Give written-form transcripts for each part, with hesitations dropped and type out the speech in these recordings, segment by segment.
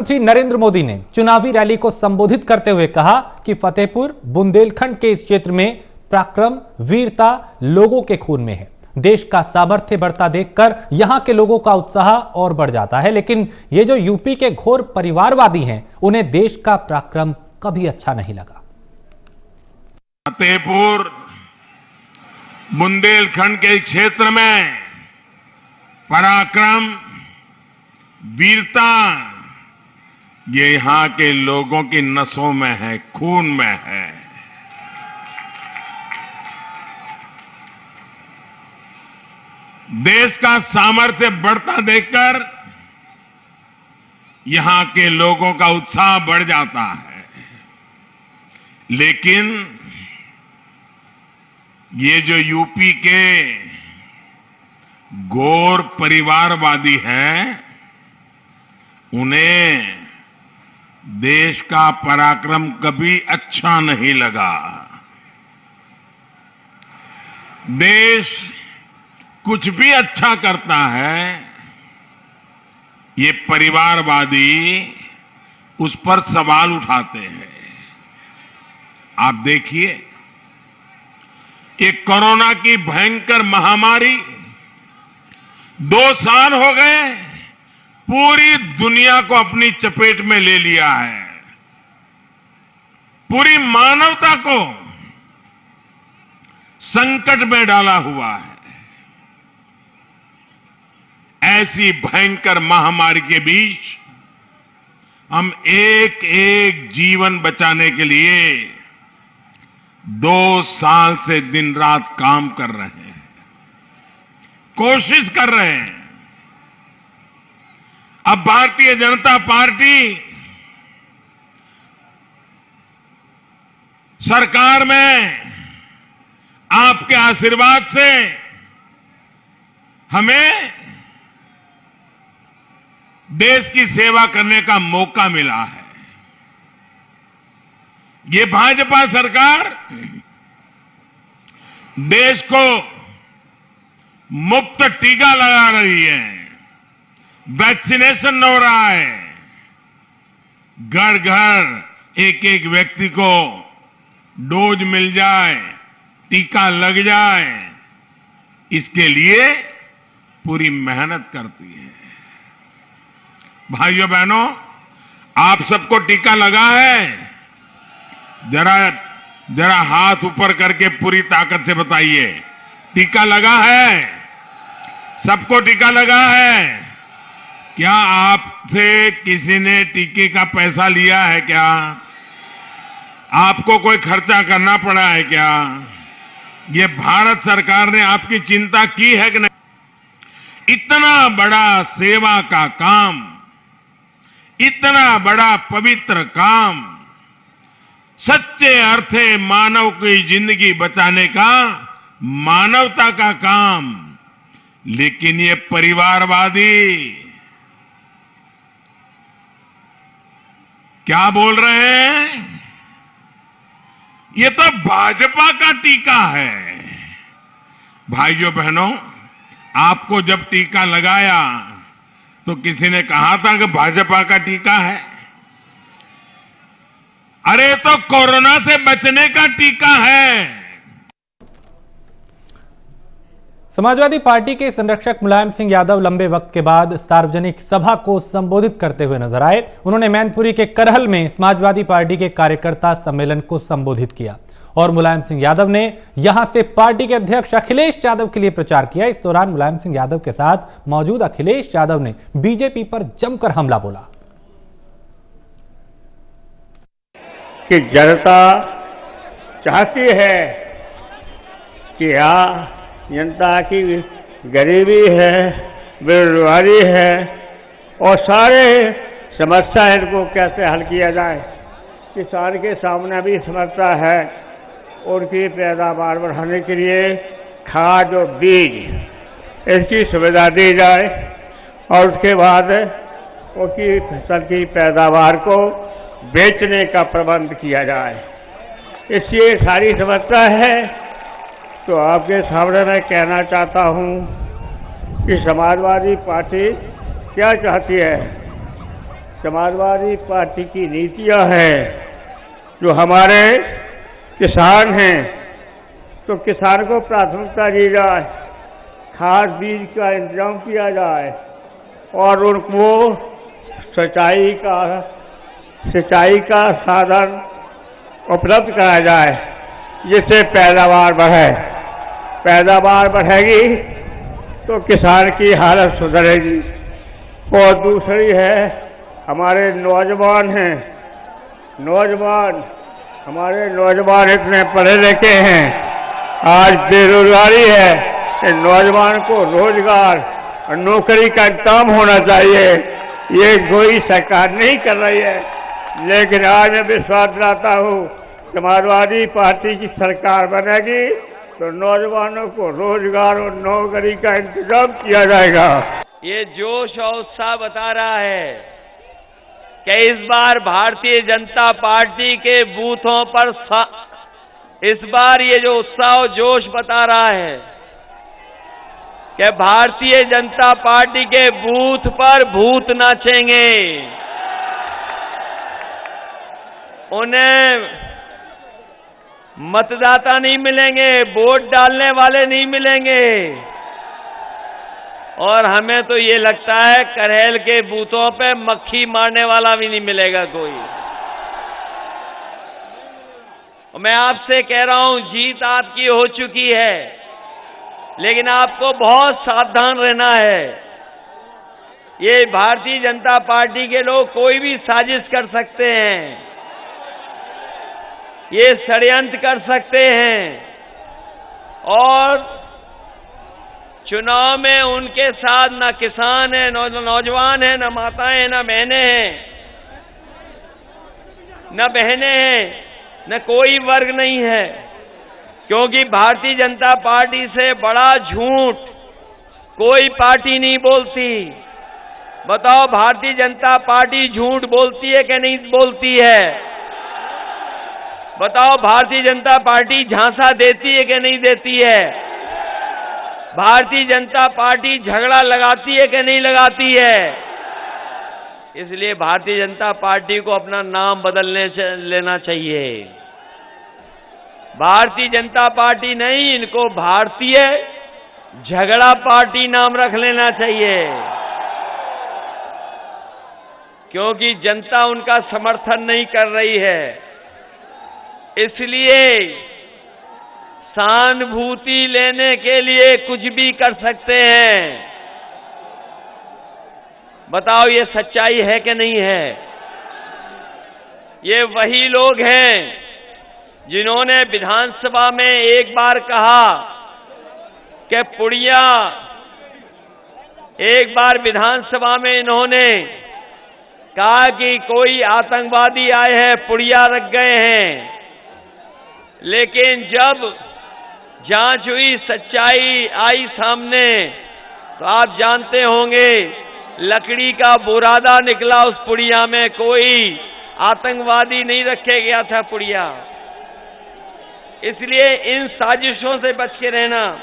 प्रधानमंत्री नरेंद्र मोदी ने चुनावी रैली को संबोधित करते हुए कहा कि फतेहपुर बुंदेलखंड के इस क्षेत्र में पराक्रम वीरता लोगों के खून में है। देश का सामर्थ्य बढ़ता देखकर यहां के लोगों का उत्साह और बढ़ जाता है, लेकिन ये जो यूपी के घोर परिवारवादी हैं, उन्हें देश का पराक्रम कभी अच्छा नहीं लगा। फतेहपुर बुंदेलखंड के क्षेत्र में पराक्रम वीरता ये यहां के लोगों की नसों में है, खून में है। देश का सामर्थ्य बढ़ता देखकर यहां के लोगों का उत्साह बढ़ जाता है, लेकिन ये जो यूपी के घोर परिवारवादी हैं, उन्हें देश का पराक्रम कभी अच्छा नहीं लगा। देश कुछ भी अच्छा करता है, ये परिवारवादी उस पर सवाल उठाते हैं। आप देखिए, ये कोरोना की भयंकर महामारी 2 साल हो गए, पूरी दुनिया को अपनी चपेट में ले लिया है, पूरी मानवता को संकट में डाला हुआ है। ऐसी भयंकर महामारी के बीच हम एक एक जीवन बचाने के लिए 2 साल से दिन रात काम कर रहे हैं, कोशिश कर रहे हैं। अब भारतीय जनता पार्टी सरकार में आपके आशीर्वाद से हमें देश की सेवा करने का मौका मिला है। ये भाजपा सरकार देश को मुफ्त टीका लगा रही है, वैक्सीनेशन हो रहा है, घर घर एक एक व्यक्ति को डोज मिल जाए, टीका लग जाए, इसके लिए पूरी मेहनत करती है। भाइयों बहनों, आप सबको टीका लगा है? जरा हाथ ऊपर करके पूरी ताकत से बताइए, टीका लगा है? सबको टीका लगा है? क्या आपसे किसी ने टीके का पैसा लिया है क्या? आपको कोई खर्चा करना पड़ा है क्या? ये भारत सरकार ने आपकी चिंता की है कि नहीं? इतना बड़ा सेवा का काम, इतना बड़ा पवित्र काम, सच्चे अर्थे मानव की जिंदगी बचाने का, मानवता का काम, लेकिन ये परिवारवादी क्या बोल रहे हैं? ये तो भाजपा का टीका है। भाइयों बहनों, आपको जब टीका लगाया तो किसी ने कहा था कि भाजपा का टीका है? अरे तो कोरोना से बचने का टीका है। समाजवादी पार्टी के संरक्षक मुलायम सिंह यादव लंबे वक्त के बाद सार्वजनिक सभा को संबोधित करते हुए नजर आए। उन्होंने मैनपुरी के करहल में समाजवादी पार्टी के कार्यकर्ता सम्मेलन को संबोधित किया और मुलायम सिंह यादव ने यहां से पार्टी के अध्यक्ष अखिलेश यादव के लिए प्रचार किया। इस दौरान मुलायम सिंह यादव के साथ मौजूद अखिलेश यादव ने बीजेपी पर जमकर हमला बोला कि जनता चाहती है कि जनता की गरीबी है, बेरोजगारी है और सारे समस्या इनको कैसे हल किया जाए। किसान के सामने भी समस्या है, उनकी पैदावार बढ़ाने के लिए खाद और बीज इसकी सुविधा दी जाए और उसके बाद उनकी फसल की पैदावार को बेचने का प्रबंध किया जाए। इसलिए सारी समस्या है। तो आपके सामने मैं कहना चाहता हूं कि समाजवादी पार्टी क्या चाहती है समाजवादी पार्टी की नीतियां हैं, जो हमारे किसान हैं तो किसान को प्राथमिकता दी जाए, खाद बीज का इंतजाम किया जाए और उनको सिंचाई का साधन उपलब्ध कराया जाए, जिससे पैदावार बढ़े। पैदावार बढ़ेगी तो किसान की हालत सुधरेगी। और दूसरी है, हमारे नौजवान हैं, हमारे नौजवान इतने पढ़े लिखे हैं, आज बेरोजगारी है। कि नौजवान को रोजगार और नौकरी का इंतजाम होना चाहिए। ये कोई सरकार नहीं कर रही है, लेकिन आज मैं विश्वास दिलाता हूँ, समाजवादी पार्टी की सरकार बनेगी तो नौजवानों को रोजगार और नौकरी का इंतजाम किया जाएगा। ये जोश और उत्साह बता रहा है कि इस बार भारतीय जनता पार्टी के बूथों पर इस बार ये जो उत्साह और जोश बता रहा है कि भारतीय जनता पार्टी के बूथ पर भूत नाचेंगे। उन्हें मतदाता नहीं मिलेंगे, वोट डालने वाले नहीं मिलेंगे। और हमें तो ये लगता है करेल के बूथों पे मक्खी मारने वाला भी नहीं मिलेगा कोई। मैं आपसे कह रहा हूं, जीत आपकी हो चुकी है, लेकिन आपको बहुत सावधान रहना है। ये भारतीय जनता पार्टी के लोग कोई भी साजिश कर सकते हैं, ये षड्यंत्र कर सकते हैं और चुनाव में उनके साथ न किसान है, न नौजवान है, न माताएं हैं, न बहनें हैं, न कोई वर्ग नहीं है। क्योंकि भारतीय जनता पार्टी से बड़ा झूठ कोई पार्टी नहीं बोलती। बताओ, भारतीय जनता पार्टी झूठ बोलती है कि नहीं बोलती है? बताओ, भारतीय जनता पार्टी झांसा देती है कि नहीं देती है? भारतीय जनता पार्टी झगड़ा लगाती है कि नहीं लगाती है? इसलिए भारतीय जनता पार्टी को अपना नाम बदलने लेना चाहिए। भारतीय जनता पार्टी नहीं, इनको भारतीय झगड़ा पार्टी नाम रख लेना चाहिए, क्योंकि जनता उनका समर्थन नहीं कर रही है। इसलिए सहानुभूति लेने के लिए कुछ भी कर सकते हैं। बताओ, ये सच्चाई है कि नहीं है? ये वही लोग हैं जिन्होंने विधानसभा में एक बार कहा कि पुड़िया, एक बार विधानसभा में इन्होंने कहा कि कोई आतंकवादी आए हैं, पुड़िया रख गए हैं। लेकिन जब जांच हुई, सच्चाई आई सामने, तो आप जानते होंगे लकड़ी का बुरादा निकला उस पुड़िया में। कोई आतंकवादी नहीं रखे गया था पुड़िया। इसलिए इन साजिशों से बच के रहना,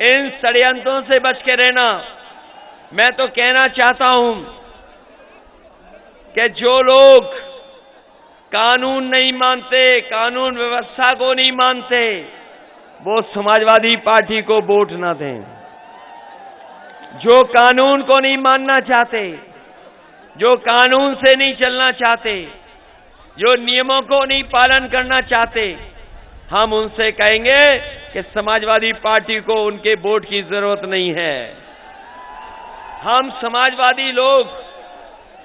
इन षड्यंत्रों से बच के रहना। मैं तो कहना चाहता हूं कि जो लोग कानून नहीं मानते, कानून व्यवस्था को नहीं मानते, वो समाजवादी पार्टी को वोट ना दें। जो कानून को नहीं मानना चाहते, जो कानून से नहीं चलना चाहते, जो नियमों को नहीं पालन करना चाहते, हम उनसे कहेंगे कि समाजवादी पार्टी को उनके वोट की जरूरत नहीं है। हम समाजवादी लोग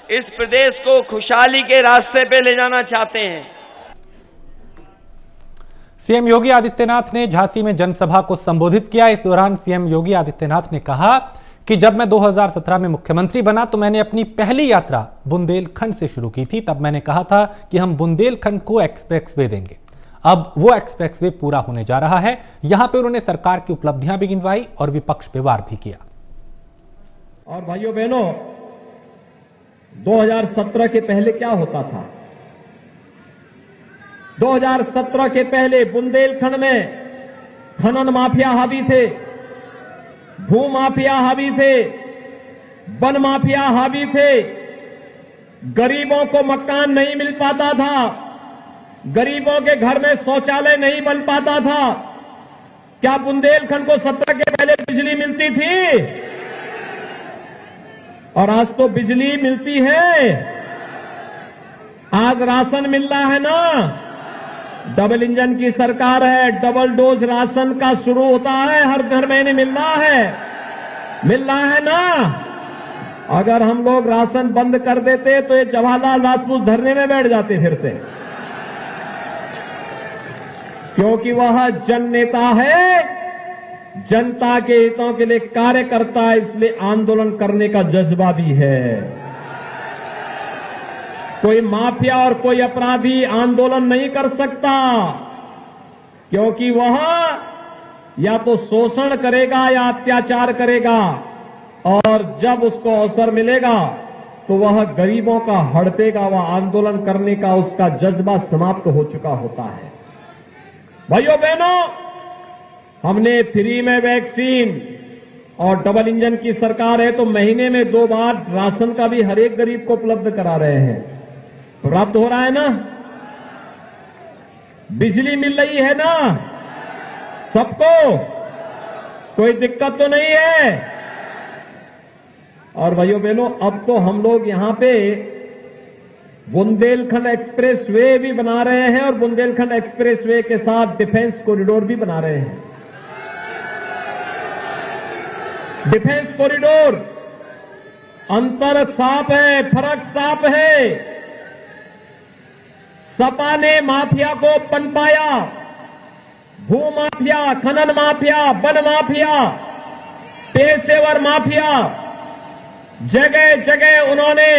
इस प्रदेश को खुशहाली के रास्ते पे ले जाना चाहते हैं। सीएम योगी आदित्यनाथ ने झांसी में जनसभा को संबोधित किया। इस दौरान सीएम योगी आदित्यनाथ ने कहा कि जब मैं 2017 में मुख्यमंत्री बना तो मैंने अपनी पहली यात्रा बुंदेलखंड से शुरू की थी। तब मैंने कहा था कि हम बुंदेलखंड को एक्सप्रेसवे देंगे। अब वो एक्सप्रेसवे पूरा होने जा रहा है। यहां पे उन्होंने सरकार की उपलब्धियां भी गिनवाई और विपक्ष पे वार भी किया। और भाइयों बहनों, 2017 के पहले क्या होता था? 2017 के पहले बुंदेलखंड में खनन माफिया हावी थे, भू माफिया हावी थे, वन माफिया हावी थे, गरीबों को मकान नहीं मिल पाता था, गरीबों के घर में शौचालय नहीं बन पाता था। क्या बुंदेलखंड को 17 के पहले बिजली मिलती थी? और आज तो बिजली मिलती है, आज राशन मिल रहा है ना। डबल इंजन की सरकार है, डबल डोज राशन का शुरू होता है, हर घर महीने मिल रहा है ना। अगर हम लोग राशन बंद कर देते तो ये जवाहरलाल राजपूत धरने में बैठ जाते फिर से, क्योंकि वह जन नेता है, जनता के हितों के लिए कार्य करता है, इसलिए आंदोलन करने का जज्बा भी है। कोई माफिया और कोई अपराधी आंदोलन नहीं कर सकता, क्योंकि वह या तो शोषण करेगा या अत्याचार करेगा, और जब उसको अवसर मिलेगा तो वह गरीबों का हड़पेगा। वह आंदोलन करने का उसका जज्बा समाप्त हो चुका होता है। भाइयों बहनों, हमने फ्री में वैक्सीन और डबल इंजन की सरकार है तो महीने में 2 बार राशन का भी हर एक गरीब को उपलब्ध करा रहे हैं। प्राप्त हो रहा है ना, बिजली मिल रही है ना सबको, कोई दिक्कत तो नहीं है। और भाइयों बहनों, अब तो हम लोग यहां पे बुंदेलखंड एक्सप्रेस वे भी बना रहे हैं, और बुंदेलखंड एक्सप्रेस वे के साथ डिफेंस कॉरिडोर भी बना रहे हैं। डिफेंस कॉरिडोर, अंतर साफ है, फर्क साफ है। सपा ने माफिया को पनपाया, भू माफिया, खनन माफिया, वन माफिया, पेशेवर माफिया, जगह जगह उन्होंने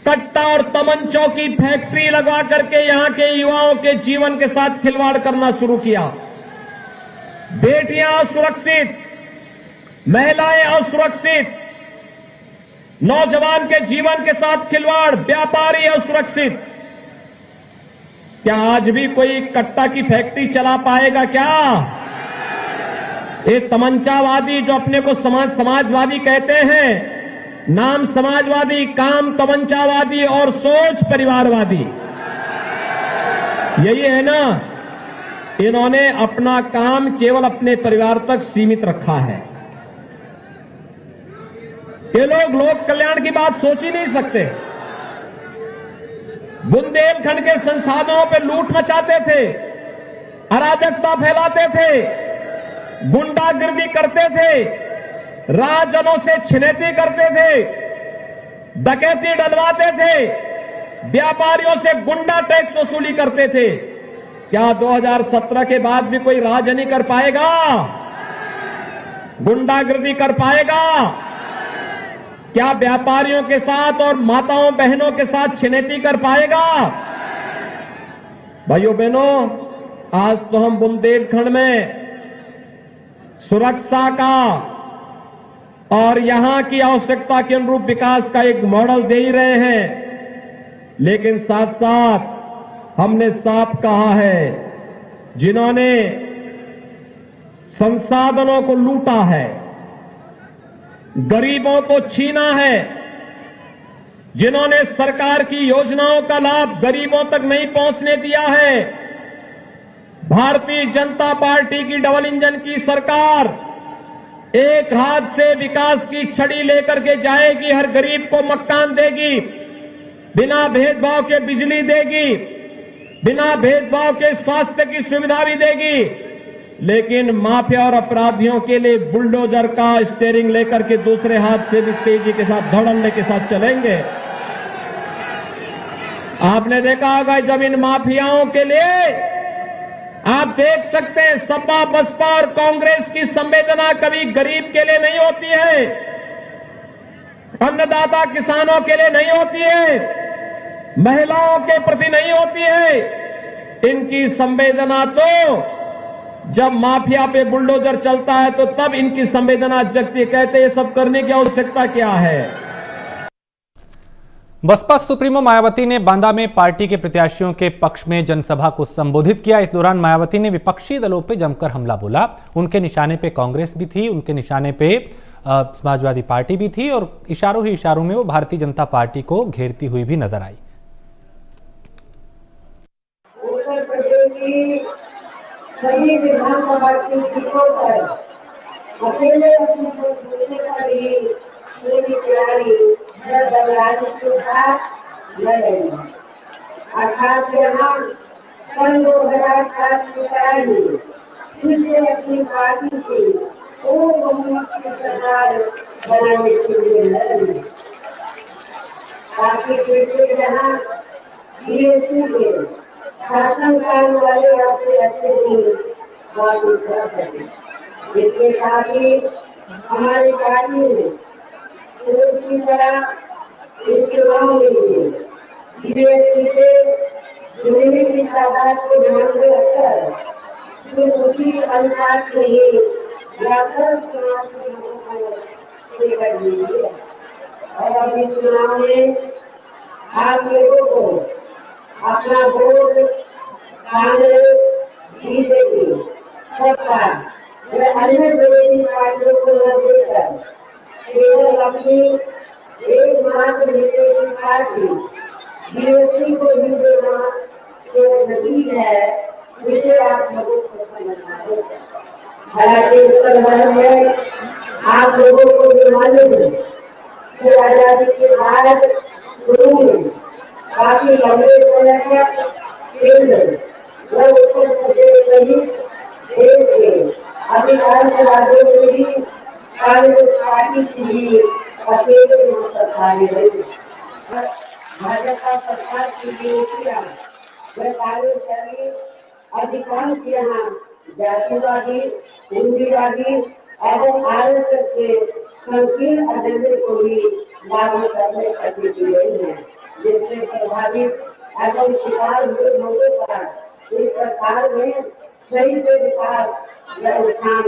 कट्टा और तमंचों की फैक्ट्री लगा करके यहां के युवाओं के जीवन के साथ खिलवाड़ करना शुरू किया। बेटियां असुरक्षित, महिलाएं असुरक्षित, नौजवान के जीवन के साथ खिलवाड़, व्यापारी असुरक्षित। क्या आज भी कोई कट्टा की फैक्ट्री चला पाएगा क्या? ये तमंचावादी जो अपने को समाजवादी कहते हैं, नाम समाजवादी, काम तमंचावादी और सोच परिवारवादी, यही है ना। इन्होंने अपना काम केवल अपने परिवार तक सीमित रखा है। ये लोग कल्याण की बात सोच ही नहीं सकते। बुंदेलखंड के संसाधनों पर लूट मचाते थे, अराजकता फैलाते थे, गुंडागिर्दी करते थे, राजजनों से छिनैती करते थे, डकैती डलवाते थे, व्यापारियों से गुंडा टैक्स वसूली करते थे। क्या 2017 के बाद भी कोई राज नहीं कर पाएगा? गुंडागिर्दी कर पाएगा? क्या व्यापारियों के साथ और माताओं बहनों के साथ छिनैती कर पाएगा? भाइयों बहनों, आज तो हम बुंदेलखंड में सुरक्षा का और यहां की आवश्यकता के अनुरूप विकास का एक मॉडल दे ही रहे हैं, लेकिन साथ साथ हमने साफ कहा है, जिन्होंने संसाधनों को लूटा है, गरीबों को छीना है, जिन्होंने सरकार की योजनाओं का लाभ गरीबों तक नहीं पहुंचने दिया है, भारतीय जनता पार्टी की डबल इंजन की सरकार एक हाथ से विकास की छड़ी लेकर के जाएगी, हर गरीब को मकान देगी, बिना भेदभाव के बिजली देगी, बिना भेदभाव के स्वास्थ्य की सुविधा भी देगी, लेकिन माफिया और अपराधियों के लिए बुलडोजर का स्टीयरिंग लेकर के दूसरे हाथ से भी तेजी के साथ धड़ल्ले के साथ चलेंगे। आपने देखा होगा जब इन माफियाओं के लिए आप देख सकते हैं, सपा बसपा और कांग्रेस की संवेदना कभी गरीब के लिए नहीं होती है, अन्नदाता किसानों के लिए नहीं होती है, महिलाओं के प्रति नहीं होती है। इनकी संवेदना तो जब माफिया पे बुलडोजर चलता है तो तब इनकी संवेदना जगती है। कहते ये सब करने की आवश्यकता क्या है? बसपा सुप्रीमो मायावती ने बांदा में पार्टी के प्रत्याशियों के पक्ष में जनसभा को संबोधित किया। इस दौरान मायावती ने विपक्षी दलों पर जमकर हमला बोला। उनके निशाने पे कांग्रेस भी थी, उनके निशाने पे समाजवादी पार्टी भी थी और इशारों ही इशारों में वो भारतीय जनता पार्टी को घेरती हुई भी नजर आई। उत्तर प्रदेश की सभी विधानसभा की सीटों पर अकेले अपनी दूसरे का भी पूरी तैयारी बलराज के साथ लड़ेगी। अर्थात यहाँ सन 2007 की तरह ही फिर से अपनी पार्टी की बहुमत की सरकार बनाने के लिए लड़ेगी, ताकि फिर से यहाँ बीएसपी के शासनकाल वाले आपके अच्छे दिन वापस कर सके। इसके साथ ही हमारी पार्टी ने पूरी तरह इस चुनाव में बीएसपी से जुड़ने की तादाद को ध्यान में रखकर फिर उसी अनुपात में ही व्यापक चुनाव के लोगों को टिकट दी है। और इस चुनाव में आप लोगों को अपना वोट कांग्रेस, बीजेपी, सपा व अन्य विरोधी पार्टियों को न देकर केवल अपनी एकमात्र विरोधी पार्टी बीएसपी को ही देना जो नतीज है, इसे आप लोगों को समझना होगा। हालांकि इस संदर्भ में आप लोगों को भी मालूम है कि आजादी के बाद शुरू में काफी लंबे समय तक केंद्र व उत्तर प्रदेश सहित देश के अधिकांश राज्यों में भी कांग्रेस पार्टी की अकेले सरकार रही। भाजपा सरकार की नीतियां व कार्यशैली अधिकांश यहाँ जातिवादी, हिंदीवादी एवं आरएसएस के संकीर्ण एजेंडे को भी लागू करने पर जुटी रही है, जिससे प्रभावित एवं शिकार हुए लोगों पर इस सरकार में सही से विकास व उत्थान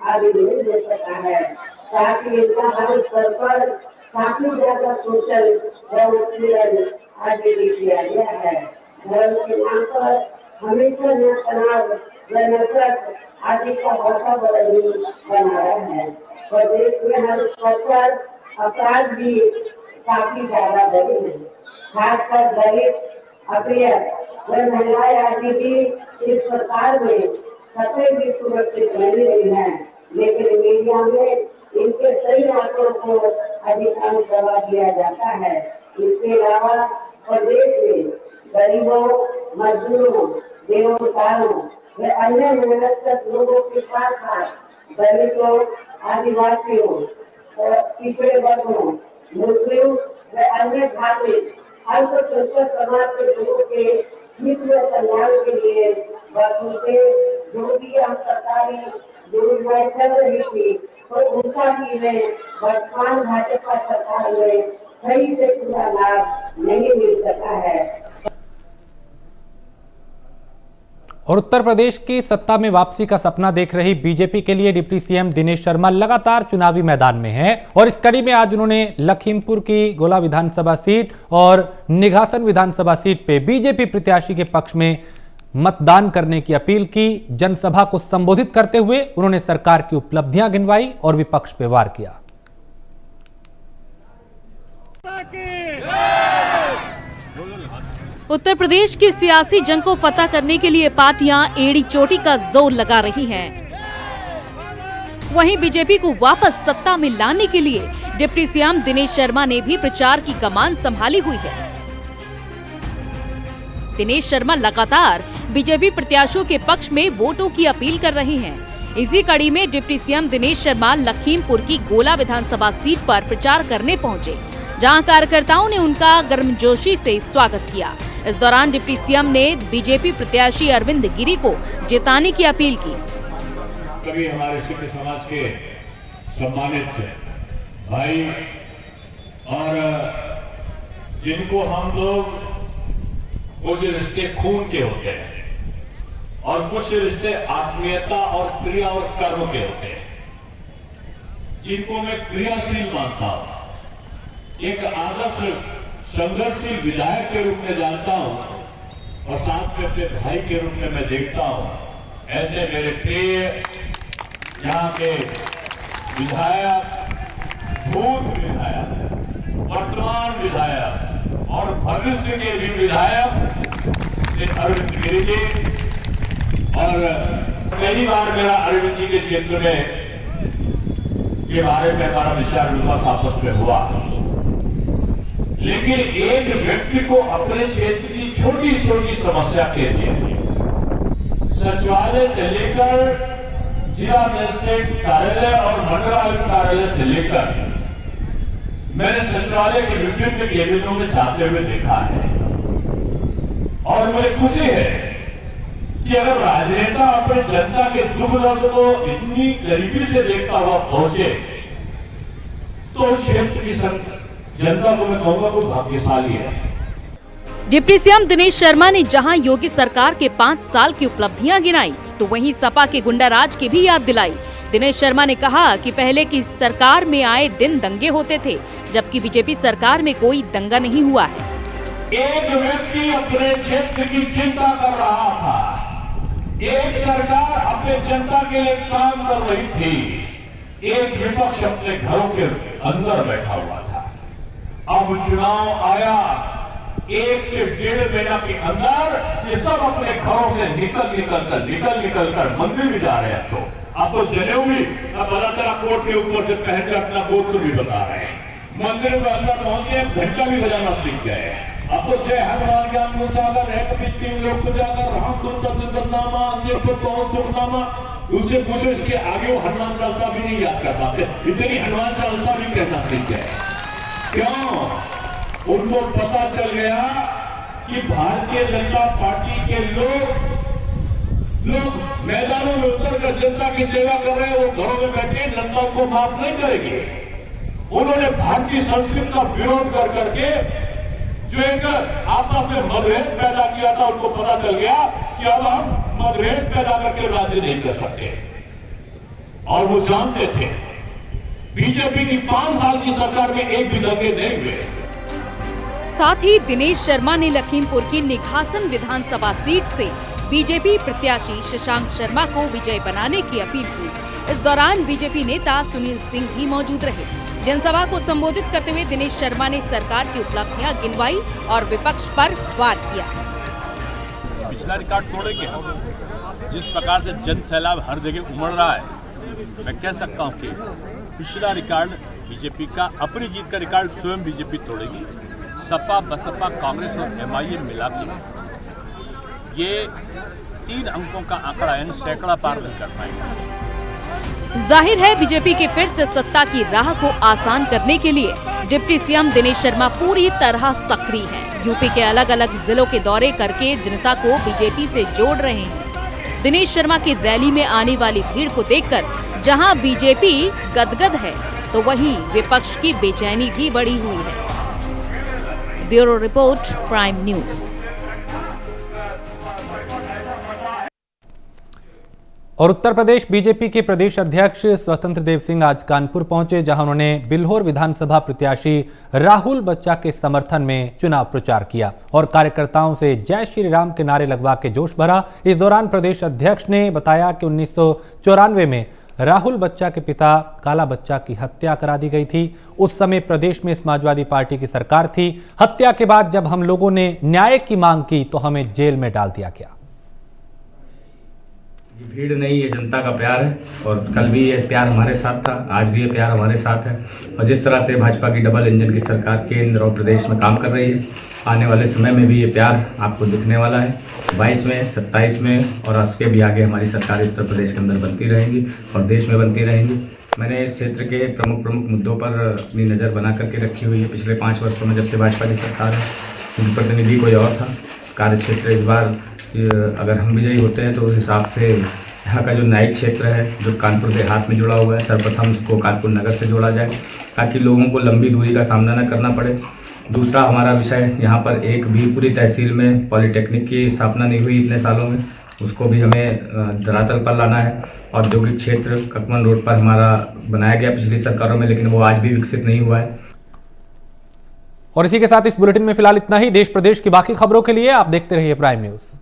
आदि नहीं हो सका है। साथ ही इनका हर स्तर पर काफी ज्यादा शोषण व उत्पीड़न आदि भी किया गया है। धर्म के नाम पर हमेशा न तनाव व नफरत आदि का वातावरण भी बना रहा है। प्रदेश में हर स्तर पर अपराध भी काफी ज्यादा बढ़े हैं। खासकर दलित, अभियत व महिलाएं आदि भी इस सरकार में कतई भी सुरक्षित नहीं रही है, लेकिन मीडिया में इनके सही आंकड़ों को अधिकांश दबा दिया जाता है। इसके अलावा प्रदेश में गरीबों, मजदूरों, बेरोजगारों व अन्य मेहनतकश लोगों के साथ साथ दलितों, आदिवासियों, पिछड़े वर्गों, मुस्लिम व अन्य धार्मिक अल्पसंख्यक समाज के लोगों के हित व कल्याण के लिए वर्षों से जो भी हम सरकारी योजनाएं चल रही थी, तो उनका भी वर्तमान भाजपा सरकार में सही से पूरा लाभ नहीं मिल सका है। और उत्तर प्रदेश की सत्ता में वापसी का सपना देख रही बीजेपी के लिए डिप्टी सीएम दिनेश शर्मा लगातार चुनावी मैदान में हैं और इस कड़ी में आज उन्होंने लखीमपुर की गोला विधानसभा सीट और निघासन विधानसभा सीट पे बीजेपी प्रत्याशी के पक्ष में मतदान करने की अपील की। जनसभा को संबोधित करते हुए उन्होंने सरकार की उपलब्धियां गिनवाई और विपक्ष पे वार किया। उत्तर प्रदेश की सियासी जंग को फतह करने के लिए पार्टियां एड़ी चोटी का जोर लगा रही हैं। वहीं बीजेपी को वापस सत्ता में लाने के लिए डिप्टी सीएम दिनेश शर्मा ने भी प्रचार की कमान संभाली हुई है। दिनेश शर्मा लगातार बीजेपी प्रत्याशियों के पक्ष में वोटों की अपील कर रहे हैं। इसी कड़ी में डिप्टी सीएम दिनेश शर्मा लखीमपुर की गोला विधानसभा सीट पर प्रचार करने पहुंचे, जहां कार्यकर्ताओं ने उनका गर्मजोशी से स्वागत किया। इस दौरान डिप्टी सीएम ने बीजेपी प्रत्याशी अरविंद गिरी को जिताने की अपील की। कभी हमारे सिख समाज के सम्मानित भाई और जिनको हम लोग कुछ रिश्ते खून के होते हैं और कुछ रिश्ते आत्मीयता और क्रिया और कर्म के होते हैं, जिनको मैं क्रियाशील मानता हूं, एक आदर्श संघर्षशील विधायक के रूप में जानता हूं और साथ में अपने भाई के रूप में मैं देखता हूं। ऐसे मेरे प्रिय यहाँ के विधायक भूत विधायक, वर्तमान विधायक और भविष्य के भी विधायक श्री अरविंद गिरी जी, और पहली बार मेरा अरविंद जी के क्षेत्र में के बारे में हमारा विचार विमर्श आपस में हुआ। लेकिन एक व्यक्ति को अपने क्षेत्र की छोटी छोटी समस्या के लिए सचिवालय से लेकर जिला मजिस्ट्रेट कार्यालय और मंडलायुक्त कार्यालय से लेकर मैंने सचिवालय के विभिन्न केबिनों में जाते हुए देखा है, और मुझे खुशी है कि अगर राजनेता अपने जनता के दुख दर्द को इतनी करीबी से देखता हुआ पहुंचे तो क्षेत्र की जनता को मैं कहूंगा वो भाग्यशाली है। डिप्टी सीएम दिनेश शर्मा ने जहां योगी सरकार के 5 साल की उपलब्धियां गिनाई, तो वहीं सपा के गुंडाराज की भी याद दिलाई। दिनेश शर्मा ने कहा कि पहले की सरकार में आए दिन दंगे होते थे, जबकि बीजेपी सरकार में कोई दंगा नहीं हुआ है। एक व्यक्ति अपने क्षेत्र की चिंता कर रहा था, एक सरकार अपने जनता के लिए काम कर रही थी, एक विपक्ष अपने घरों के अंदर बैठा हुआ था। अब चुनाव आया, 1 से 1.5 महीना के अंदर ये सब अपने घरों से निकल कर मंदिर भी जा रहे हैं। तो अब तो जनेऊ भी पता चला कोर्ट के ऊपर से पहन कर अपना गोत्र भी बता रहे हैं, मंदिर के अंदर पहुंच गए, घंटा भी बजाना सीख गए। अब तो जय हनुमान ज्ञान गुसागर है, कभी 3 लोग को जाकर रामनामा सुखनामा उसे पूछो, इसके आगे वो हनुमान चालीसा भी नहीं याद कर पाते, इतनी हनुमान चालीसा भी कहना सीख गए। क्यों? उनको पता चल गया कि भारतीय जनता पार्टी के लोग मैदानों में उतरकर जनता की सेवा कर रहे हैं, वो घरों में बैठे जनता को माफ नहीं करेंगे। उन्होंने भारतीय संस्कृति का विरोध कर करके जो एक आपस में मतभेद पैदा किया था, उनको पता चल गया कि अब हम मतभेद पैदा करके राज्य नहीं कर सकते, और वो जानते थे बीजेपी की 5 साल की सरकार में एक भी दंगे नहीं हुए। साथ ही दिनेश शर्मा ने लखीमपुर की निघासन विधानसभा सीट से बीजेपी प्रत्याशी शशांक शर्मा को विजय बनाने की अपील की। इस दौरान बीजेपी नेता सुनील सिंह भी मौजूद रहे। जनसभा को संबोधित करते हुए दिनेश शर्मा ने सरकार की उपलब्धियां गिनवाई और विपक्ष पर वार किया। पिछला रिकॉर्ड तोड़ेंगे हम, जिस प्रकार से जन सैलाब हर जगह उमड़ रहा है, मैं कह सकता हूँ कि पिछला रिकॉर्ड बीजेपी का, अपनी जीत का रिकॉर्ड स्वयं बीजेपी तोड़ेगी। सपा, बसपा, कांग्रेस और एमआईएम मिला के ये 3 अंकों का आंकड़ा यानी सैकड़ा पार नहीं कर पाएंगे। जाहिर है बीजेपी के फिर से सत्ता की राह को आसान करने के लिए डिप्टी सीएम दिनेश शर्मा पूरी तरह सक्रिय हैं। यूपी के अलग अलग जिलों के दौरे करके जनता को बीजेपी से जोड़ रहे हैं। दिनेश शर्मा की रैली में आने वाली भीड़ को देखकर जहां बीजेपी गदगद है, तो वहीं विपक्ष की बेचैनी भी बढ़ी हुई है। Bureau report, prime news. और उत्तर प्रदेश बीजेपी के प्रदेश अध्यक्ष स्वतंत्र देव सिंह आज कानपुर पहुंचे, जहां उन्होंने बिल्होर विधानसभा प्रत्याशी राहुल बच्चा के समर्थन में चुनाव प्रचार किया और कार्यकर्ताओं से जय श्री राम के नारे लगवा के जोश भरा। इस दौरान प्रदेश अध्यक्ष ने बताया कि 1994 में राहुल बच्चा के पिता काला बच्चा की हत्या करा दी गई थी। उस समय प्रदेश में समाजवादी पार्टी की सरकार थी। हत्या के बाद जब हम लोगों ने न्याय की मांग की तो हमें जेल में डाल दिया गया। भीड़ नहीं, ये जनता का प्यार है, और कल भी ये प्यार हमारे साथ था, आज भी ये प्यार हमारे साथ है। और जिस तरह से भाजपा की डबल इंजन की सरकार केंद्र और प्रदेश में काम कर रही है, आने वाले समय में भी ये प्यार आपको दिखने वाला है। 22 में, 27 में और उसके भी आगे हमारी सरकार उत्तर प्रदेश के अंदर बनती रहेंगी और देश में बनती रहेंगी। मैंने इस क्षेत्र के प्रमुख मुद्दों पर अपनी नज़र बना करके रखी हुई है। पिछले 5 वर्षों में जब से भाजपा की सरकार है, प्रतिनिधि कोई और था, कार्य क्षेत्र इस बार अगर हम विजयी होते हैं तो उस हिसाब से यहाँ का जो न्यायिक क्षेत्र है जो कानपुर देहात में जुड़ा हुआ है, सर्वप्रथम उसको कानपुर नगर से जोड़ा जाए ताकि लोगों को लंबी दूरी का सामना न करना पड़े। दूसरा हमारा विषय, यहाँ पर एक भी पूरी तहसील में पॉलीटेक्निक की स्थापना नहीं हुई इतने सालों में, उसको भी हमें धरातल पर लाना है। औद्योगिक क्षेत्र ककमन रोड पर हमारा बनाया गया पिछली सरकारों में, लेकिन वो आज भी विकसित नहीं हुआ है। और इसी के साथ इस बुलेटिन में फिलहाल इतना ही। देश प्रदेश की बाकी खबरों के लिए आप देखते रहिए प्राइम न्यूज।